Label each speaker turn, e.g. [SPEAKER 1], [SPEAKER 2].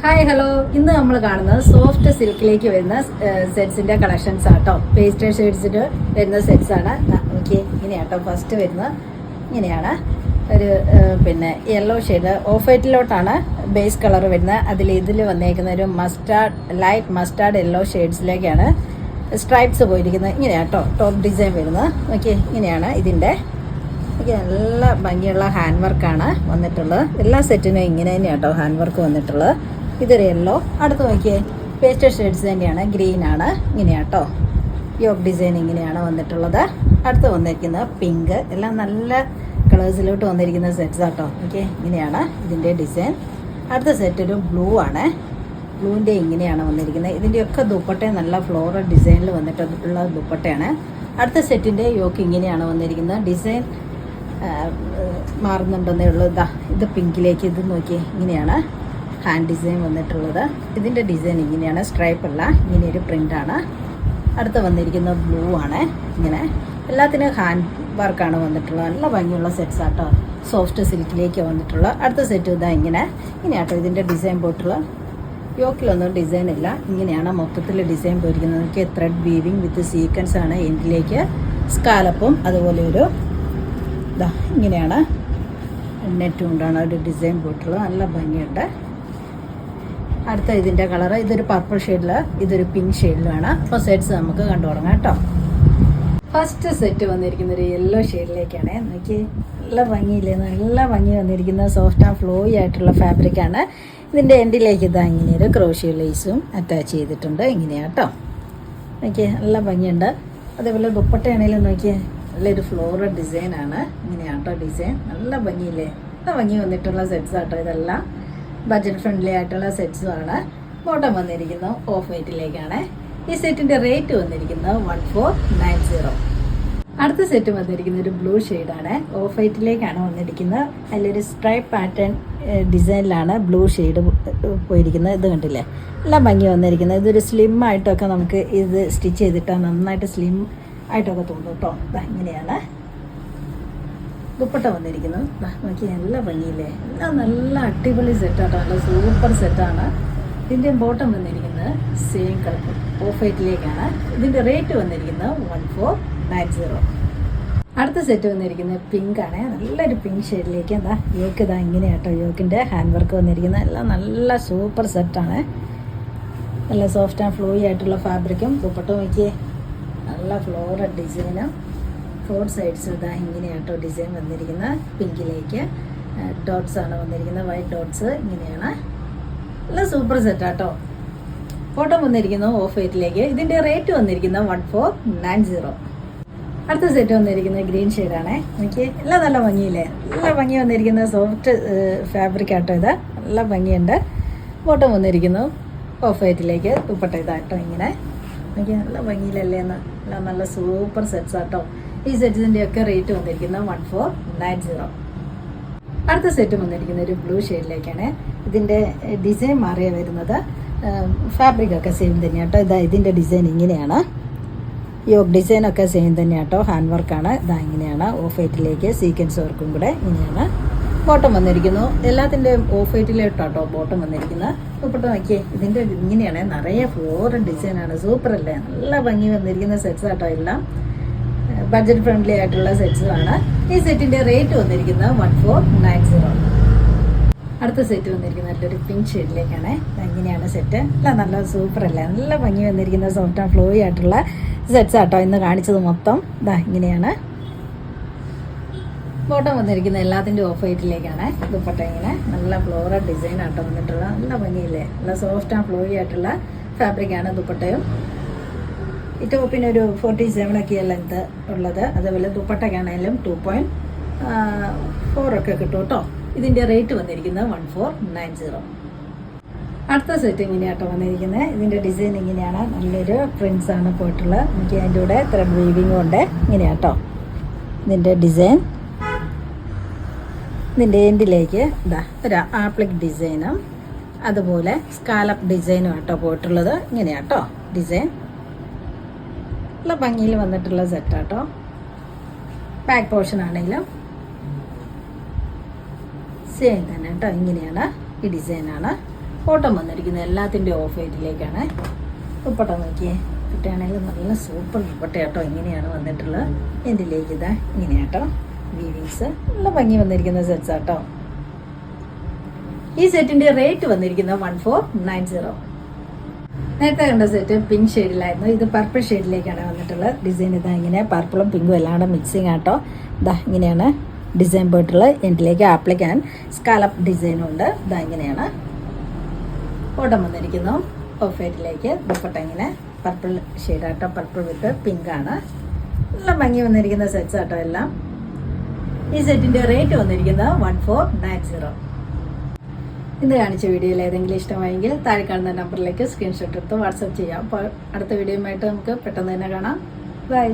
[SPEAKER 1] Hi hello, ഇന്ന് നമ്മൾ കാണുന്നത് സോഫ്റ്റ് സിൽക്കിലേക്ക് വരുന്ന സെറ്റ്സിന്റെ കളക്ഷൻസ് ആട്ടോ. പേസ്റ്റൽ ഷെയ്ഡ്സിന് വരുന്ന സെറ്റ്സ് ആണ്. ഓക്കെ, ഇങ്ങനെയാട്ടോ ഫസ്റ്റ് വരുന്നത്. ഇങ്ങനെയാണ് ഒരു യെല്ലോ ഷെയ്ഡ് ഓഫ് വൈറ്റിലോട്ടാണ് ബേസ് കളർ വരുന്നത്. ഇതിൽ വന്നേക്കുന്ന ഒരു ലൈറ്റ് മസ്റ്റാർഡ് യെല്ലോ ഷെയ്ഡ്സിലേക്കാണ് സ്ട്രൈപ്സ് പോയിരിക്കുന്നത്. ഇങ്ങനെയാട്ടോ ടോപ്പ് ഡിസൈൻ വരുന്നത്. ഓക്കെ, ഇങ്ങനെയാണ് ഇതിൻ്റെ. ഓക്കെ, നല്ല ഭംഗിയുള്ള ഹാൻഡ് വർക്കാണ് വന്നിട്ടുള്ളത്. എല്ലാ സെറ്റിനും ഇങ്ങനെ തന്നെയാട്ടോ ഹാൻഡ് വർക്ക് വന്നിട്ടുള്ളത്. ഇതൊരു യെല്ലോ. അടുത്ത് നോക്കിയേ, പേസ്റ്റൽ ഷെയ്ഡ്സ് തന്നെയാണ്, ഗ്രീൻ ആണ്. ഇങ്ങനെയാട്ടോ യോക്ക് ഡിസൈൻ ഇങ്ങനെയാണ് വന്നിട്ടുള്ളത്. അടുത്ത് വന്നിരിക്കുന്നത് പിങ്ക്. എല്ലാം നല്ല കളേഴ്സിലോട്ട് വന്നിരിക്കുന്ന സെറ്റ്സ് ആട്ടോ. ഓക്കെ, ഇങ്ങനെയാണ് ഇതിൻ്റെ ഡിസൈൻ. അടുത്ത സെറ്റ് ഒരു ബ്ലൂ ആണ്. ബ്ലൂവിൻ്റെ ഇങ്ങനെയാണ് വന്നിരിക്കുന്നത്. ഇതിൻ്റെയൊക്കെ ദുപ്പട്ട നല്ല ഫ്ലോറൽ ഡിസൈനിൽ വന്നിട്ടുള്ള ദുപ്പട്ടയാണ്. അടുത്ത സെറ്റിൻ്റെ യോക്ക് ഇങ്ങനെയാണ് വന്നിരിക്കുന്നത്. ഡിസൈൻ മാറുന്നുണ്ടെന്നേ ഉള്ളൂ. ഇത് പിങ്കിലേക്ക്. ഇത് നോക്കി, ഇങ്ങനെയാണ് ഹാൻഡ് ഡിസൈൻ വന്നിട്ടുള്ളത്. ഇതിൻ്റെ ഡിസൈൻ ഇങ്ങനെയാണ്, സ്ട്രൈപ്പ് അല്ല, ഇങ്ങനെ ഒരു പ്രിൻ്റാണ്. അടുത്ത് വന്നിരിക്കുന്ന ബ്ലൂ ആണ്. ഇങ്ങനെ എല്ലാത്തിനും ഹാൻഡ് വർക്കാണ് വന്നിട്ടുള്ളത്. നല്ല ഭംഗിയുള്ള സെറ്റ്സ് ആട്ടോ, സോഫ്റ്റ് സിൽക്കിലേക്ക് വന്നിട്ടുള്ള. അടുത്ത സെറ്റ് ഇങ്ങനെയാട്ടോ ഇതിൻ്റെ ഡിസൈൻ പോയിട്ടുള്ള. യോക്കിലൊന്നും ഡിസൈൻ ഇല്ല, ഇങ്ങനെയാണ് മൊത്തത്തിൽ ഡിസൈൻ പോയിരിക്കുന്നത്. എനിക്ക് ത്രെഡ് വീവിങ് വിത്ത് സീക്വൻസ് ആണ്. എൻഡിലേക്ക് സ്കാലപ്പും അതുപോലെ ഒരു ഇങ്ങനെയാണ് നെറ്റ് കൊണ്ടാണ് ഒരു ഡിസൈൻ പോയിട്ടുള്ളത്. നല്ല ഭംഗിയുണ്ട്. അടുത്ത ഇതിൻ്റെ കളറ് ഇതൊരു പർപ്പിൾ ഷെയ്ഡിൽ, ഇതൊരു പിങ്ക് ഷെയ്ഡിലാണ്. അപ്പോൾ സെറ്റ്സ് നമുക്ക് കണ്ടു തുടങ്ങാം കേട്ടോ. ഫസ്റ്റ് സെറ്റ് വന്നിരിക്കുന്ന ഒരു യെല്ലോ ഷെയ്ഡിലേക്കാണ്. നോക്കി, നല്ല ഭംഗിയില്ലേ, നല്ല ഭംഗി വന്നിരിക്കുന്ന സോഫ്റ്റ് ആൻഡ് ഫ്ലോയി ആയിട്ടുള്ള ഫാബ്രിക്കാണ്. ഇതിൻ്റെ എൻഡിലേക്ക് ഇങ്ങനെ ഒരു ക്രോഷ്യോ ലേസും അറ്റാച്ച് ചെയ്തിട്ടുണ്ട്. ഇങ്ങനെയാട്ടോ. നോക്കിയേ, നല്ല ഭംഗിയുണ്ട്. അതേപോലെ ദുപ്പട്ടയാണെങ്കിലും നോക്കിയേ, നല്ലൊരു ഫ്ലോറൽ ഡിസൈനാണ്. ഇങ്ങനെയാട്ടോ ഡിസൈൻ. നല്ല ഭംഗിയില്ലേ, നല്ല ഭംഗി വന്നിട്ടുള്ള സെറ്റ്സ് ആട്ടോ. ഇതെല്ലാം ബഡ്ജറ്റ് ഫ്രണ്ട്ലി ആയിട്ടുള്ള സെറ്റ്സുമാണ്. ബോട്ടം വന്നിരിക്കുന്നത് ഓഫ് വൈറ്റിലേക്കാണ്. ഈ സെറ്റിൻ്റെ റേറ്റ് വന്നിരിക്കുന്നത് 1490. അടുത്ത സെറ്റ് വന്നിരിക്കുന്നത് ഒരു ബ്ലൂ ഷെയ്ഡാണ്. ഓഫ് വൈറ്റിലേക്കാണ് വന്നിരിക്കുന്നത്. അതിലൊരു സ്ട്രൈപ്പ് പാറ്റേൺ ഡിസൈനിലാണ് ബ്ലൂ ഷെയ്ഡ് പോയിരിക്കുന്നത്. ഇത് കണ്ടില്ലേ, നല്ല ഭംഗി വന്നിരിക്കുന്നത്. ഇതൊരു സ്ലിം ആയിട്ടൊക്കെ നമുക്ക് ഇത് സ്റ്റിച്ച് ചെയ്തിട്ടാൽ നന്നായിട്ട് സ്ലിം ആയിട്ടൊക്കെ തോന്നും കേട്ടോ. ഇങ്ങനെയാണ് ദുപ്പട്ട വന്നിരിക്കുന്നത്. നോക്കി, നല്ല ഭംഗിയില്ലേ, എല്ലാം നല്ല അടിപൊളി സെറ്റാട്ടോ, നല്ല സൂപ്പർ സെറ്റാണ്. ഇതിൻ്റെ ബോട്ടം വന്നിരിക്കുന്നത് സെയിം കളർ ഓഫ് വൈറ്റിലേക്കാണ്. ഇതിൻ്റെ റേറ്റ് വന്നിരിക്കുന്നത് 1490. അടുത്ത സെറ്റ് വന്നിരിക്കുന്നത് പിങ്ക് ആണ്. നല്ലൊരു പിങ്ക് ഷെയ്ഡിലേക്ക് യോക്ക് ഇങ്ങനെയാട്ടോ യോക്കിൻ്റെ ഹാൻഡ് വർക്ക് വന്നിരിക്കുന്നത്. എല്ലാം നല്ല സൂപ്പർ സെറ്റാണ്. നല്ല സോഫ്റ്റ് ആൻഡ് ഫ്ലോയി ആയിട്ടുള്ള ഫാബ്രിക്കും ദുപ്പട്ട നോക്കിയേ, നല്ല ഫ്ലോറൽ ഡിസൈനും. 4 സൈഡ്സ് ഇങ്ങനെയാട്ടോ ഡിസൈൻ വന്നിരിക്കുന്നത്. പിങ്കിലേക്ക് ഡോട്ട്സ് ആണ് വന്നിരിക്കുന്നത്, വൈറ്റ് ഡോട്ട്സ്. ഇങ്ങനെയാണ് നല്ല സൂപ്പർ സെറ്റാട്ടോ. ഫോട്ടോ വന്നിരിക്കുന്നത് ഓഫ് വൈറ്റിലേക്ക്. ഇതിൻ്റെ റേറ്റ് വന്നിരിക്കുന്നത് 1490. അടുത്ത സെറ്റ് വന്നിരിക്കുന്നത് ഗ്രീൻ ഷെയ്ഡാണ്. എനിക്ക് എല്ലാം നല്ല ഭംഗിയില്ലേ, നല്ല ഭംഗി വന്നിരിക്കുന്ന സോഫ്റ്റ് ഫാബ്രിക് ആട്ടോ. ഇത് നല്ല ഭംഗിയുണ്ട്. ഫോട്ടോ വന്നിരിക്കുന്നു ഓഫ് വൈറ്റിലേക്ക്. ദുപ്പട്ട ഇതാട്ടോ. ഇങ്ങനെ എനിക്ക് നല്ല ഭംഗിയിലല്ലേ എന്ന്. എല്ലാം നല്ല സൂപ്പർ സെറ്റ്സ് ആട്ടോ. ഈ സെറ്റ്സിൻ്റെ ഒക്കെ റേറ്റ് വന്നിരിക്കുന്നത് 1490. അടുത്ത സെറ്റ് വന്നിരിക്കുന്നത് ഒരു ബ്ലൂ ഷെയ്ഡിലേക്കാണ്. ഇതിൻ്റെ ഡിസൈൻ മാറിയ വരുന്നത്. ഫാബ്രിക്കൊക്കെ സെയിം തന്നെയാട്ടോ. ഇതിൻ്റെ ഡിസൈൻ ഇങ്ങനെയാണ്. യോക്ക് ഡിസൈനൊക്കെ സെയിം തന്നെയാട്ടോ. ഹാൻഡ് വർക്കാണ്. ഇങ്ങനെയാണ് ഓഫ് വൈറ്റിലേക്ക് സീക്വൻസ് വർക്കും കൂടെ. ഇങ്ങനെയാണ് ബോട്ടം വന്നിരിക്കുന്നു. എല്ലാത്തിൻ്റെയും ഓഫ് വൈറ്റിലോട്ടാട്ടോ ബോട്ടം വന്നിരിക്കുന്നത്. ദുപ്പട്ട നോക്കിയേ, ഇതിൻ്റെ ഇങ്ങനെയാണ്, നിറയെ ഫ്ലോറൽ ഡിസൈനാണ്. സൂപ്പർ അല്ലേ, നല്ല ഭംഗി വന്നിരിക്കുന്ന സെറ്റ്സ് ആട്ടോ. എല്ലാം ബഡ്ജറ്റ് ഫ്രണ്ട്ലി ആയിട്ടുള്ള സെറ്റ്സുമാണ്. ഈ സെറ്റിൻ്റെ റേറ്റ് വന്നിരിക്കുന്നത് 1490. അടുത്ത സെറ്റ് വന്നിരിക്കുന്നത് നല്ലൊരു പിങ്ക് ഷെയ്ഡിലേക്കാണ്. ഇങ്ങനെയാണ് സെറ്റ്. എല്ലാം നല്ല സൂപ്പർ അല്ലേ, നല്ല ഭംഗി വന്നിരിക്കുന്ന സോഫ്റ്റ് ആൻഡ് ഫ്ലോയി ആയിട്ടുള്ള സെറ്റ്സ് ആട്ടോ ഇന്ന് കാണിച്ചത് മൊത്തം. ഇങ്ങനെയാണ് ബോട്ടം വന്നിരിക്കുന്നത്. എല്ലാത്തിൻ്റെ ഓഫ് വൈറ്റിലേക്കാണ്. ദുപ്പട്ട ഇങ്ങനെ നല്ല ഫ്ലോറൽ ഡിസൈൻ ആട്ടോ വന്നിട്ടുള്ള. നല്ല ഭംഗിയില്ലേ, നല്ല സോഫ്റ്റ് ആൻഡ് ഫ്ലോയി ആയിട്ടുള്ള ഫാബ്രിക്കാണ് ദുപ്പട്ടയും. ഈ ടോപ്പിന് ഒരു 47 ലെങ്ത് ഉള്ളത്. അതേപോലെ ദുപ്പട്ടയ്ക്കാണെങ്കിലും 2.4 ഒക്കെ കിട്ടും കേട്ടോ. ഇതിൻ്റെ റേറ്റ് വന്നിരിക്കുന്നത് 1490. അടുത്ത സെറ്റ് ഇങ്ങനെയാട്ടോ വന്നിരിക്കുന്നത്. ഇതിൻ്റെ ഡിസൈൻ ഇങ്ങനെയാണ്, നല്ലൊരു പ്രിൻസ് ആണ് പോയിട്ടുള്ളത്. എനിക്ക് അതിൻ്റെ കൂടെ ത്രെഡ് വീവിങ്ങും ഉണ്ട്. ഇങ്ങനെയാട്ടോ ഇതിൻ്റെ ഡിസൈൻ. ഇതിൻ്റെ എൻഡിലേക്ക് ഒരു ആപ്ലിക് ഡിസൈനും അതുപോലെ സ്കാലപ്പ് ഡിസൈനും ആട്ടോ പോയിട്ടുള്ളത്. ഇങ്ങനെയാട്ടോ ഡിസൈൻ. നല്ല ഭംഗിയിൽ വന്നിട്ടുള്ള സെറ്റാട്ടോ. ബാക്ക് പോർഷൻ ആണെങ്കിലും സെയിം തന്നെ കേട്ടോ. ഇങ്ങനെയാണ് ഈ ഡിസൈനാണ്. ബോട്ടം വന്നിരിക്കുന്നത് എല്ലാത്തിൻ്റെ ഓഫ് വൈറ്റിലേക്കാണ്. ദുപ്പട്ട നോക്കിയേ, ദുപ്പട്ടയാണെങ്കിൽ നല്ല സൂപ്പർ ദുപ്പട്ട കേട്ടോ. ഇങ്ങനെയാണ് വന്നിട്ടുള്ളത്. എൻ്റെലേക്ക് ഇതാ ഇങ്ങനെയാട്ടോ വീവിങ്സ്, നല്ല ഭംഗി വന്നിരിക്കുന്ന സെറ്റ്സ് ആട്ടോ. ഈ സെറ്റിൻ്റെ റേറ്റ് വന്നിരിക്കുന്നത് 1490. നേരത്തെ കണ്ട സെറ്റ് പിങ്ക് ഷെയ്ഡിലായിരുന്നു. ഇത് പർപ്പിൾ ഷെയ്ഡിലേക്കാണ് വന്നിട്ടുള്ളത്. ഡിസൈൻ ഇതാ ഇങ്ങനെ പർപ്പിളും പിങ്കും എല്ലാണ്ട് മിക്സിങ് ആട്ടോ. ഇതാ ഇങ്ങനെയാണ് ഡിസൈൻ പോയിട്ടുള്ളത്. എൻ്റിലേക്ക് ആപ്ലിക്കാൻ സ്കാലപ്പ് ഡിസൈനും ഉണ്ട്. ഇതാ ഇങ്ങനെയാണ് ബോട്ടം വന്നിരിക്കുന്നു. ഓഫ് വൈറ്റിലേക്ക് ദുപ്പട്ട ഇങ്ങനെ പർപ്പിൾ ഷെയ്ഡാട്ടോ, പർപ്പിൾ വിത്ത് പിങ്ക് ആണ്. നല്ല ഭംഗി വന്നിരിക്കുന്ന സെറ്റ്സ് ആട്ടോ എല്ലാം. ഈ സെറ്റിൻ്റെ റേറ്റ് വന്നിരിക്കുന്നത് 1490. ഇന്ന് കാണിച്ച വീഡിയോയിൽ ഏതെങ്കിലും ഇഷ്ടമായെങ്കിൽ താഴെ കാണുന്ന നമ്പറിലേക്ക് സ്ക്രീൻഷോട്ട് എടുത്ത് വാട്സപ്പ് ചെയ്യാം. അപ്പോൾ അടുത്ത വീഡിയോയുമായിട്ട് നമുക്ക് പെട്ടെന്ന് തന്നെ കാണാം. ബൈ.